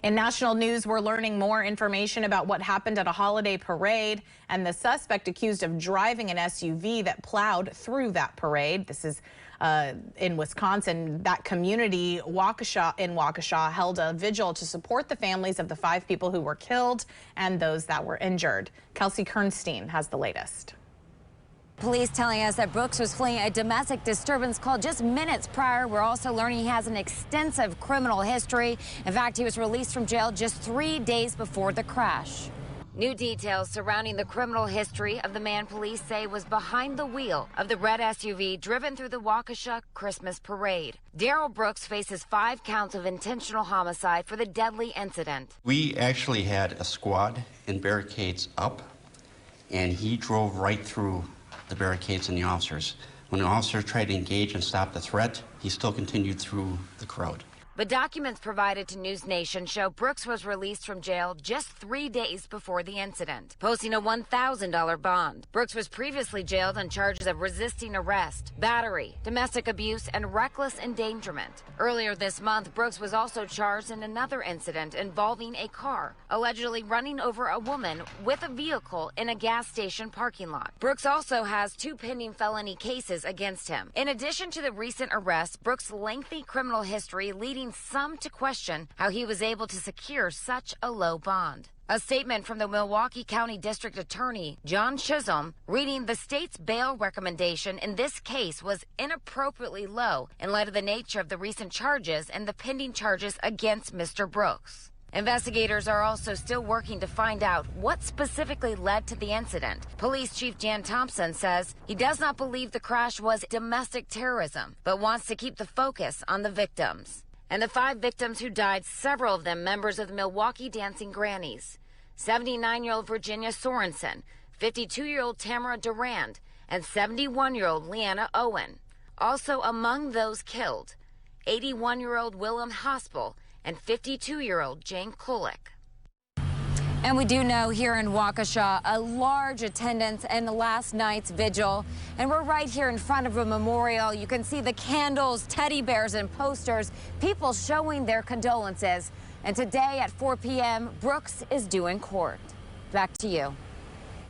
In national news, we're learning more information about what happened at a holiday parade and the suspect accused of driving an SUV that plowed through that parade. This is in Wisconsin. That community, Waukesha, held a vigil to support the families of the 5 people who were killed and those that were injured. Kelsey Kernstein has the latest. Police telling us that Brooks was fleeing a domestic disturbance call just minutes prior. We're also learning he has an extensive criminal history. In fact, he was released from jail just 3 days before the crash. New details surrounding the criminal history of the man police say was behind the wheel of the red SUV driven through the Waukesha Christmas parade. Darrell Brooks faces 5 counts of intentional homicide for the deadly incident. We actually had a squad and barricades up, and he drove right through the barricades and the officers. When the officers tried to engage and stop the threat, he still continued through the crowd. But documents provided to News Nation show Brooks was released from jail just 3 days before the incident, posting a $1,000 bond. Brooks was previously jailed on charges of resisting arrest, battery, domestic abuse, and reckless endangerment. Earlier this month, Brooks was also charged in another incident involving a car, allegedly running over a woman with a vehicle in a gas station parking lot. Brooks also has 2 pending felony cases against him. In addition to the recent arrest, Brooks' lengthy criminal history leading some to question how he was able to secure such a low bond. A statement from the Milwaukee County District Attorney, John Chisholm, reading the state's bail recommendation in this case was inappropriately low in light of the nature of the recent charges and the pending charges against Mr. Brooks. Investigators are also still working to find out what specifically led to the incident. Police Chief Jan Thompson says he does not believe the crash was domestic terrorism, but wants to keep the focus on the victims. And the 5 victims who died, several of them members of the Milwaukee Dancing Grannies. 79-year-old Virginia Sorensen, 52-year-old Tamara Durand, and 71-year-old Leanna Owen. Also among those killed, 81-year-old Willem Hospel and 52-year-old Jane Kulik. And we do know here in Waukesha, a large attendance in last night's vigil. And we're right here in front of a memorial. You can see the candles, teddy bears, and posters, people showing their condolences. And today at 4 p.m., Brooks is due in court. Back to you.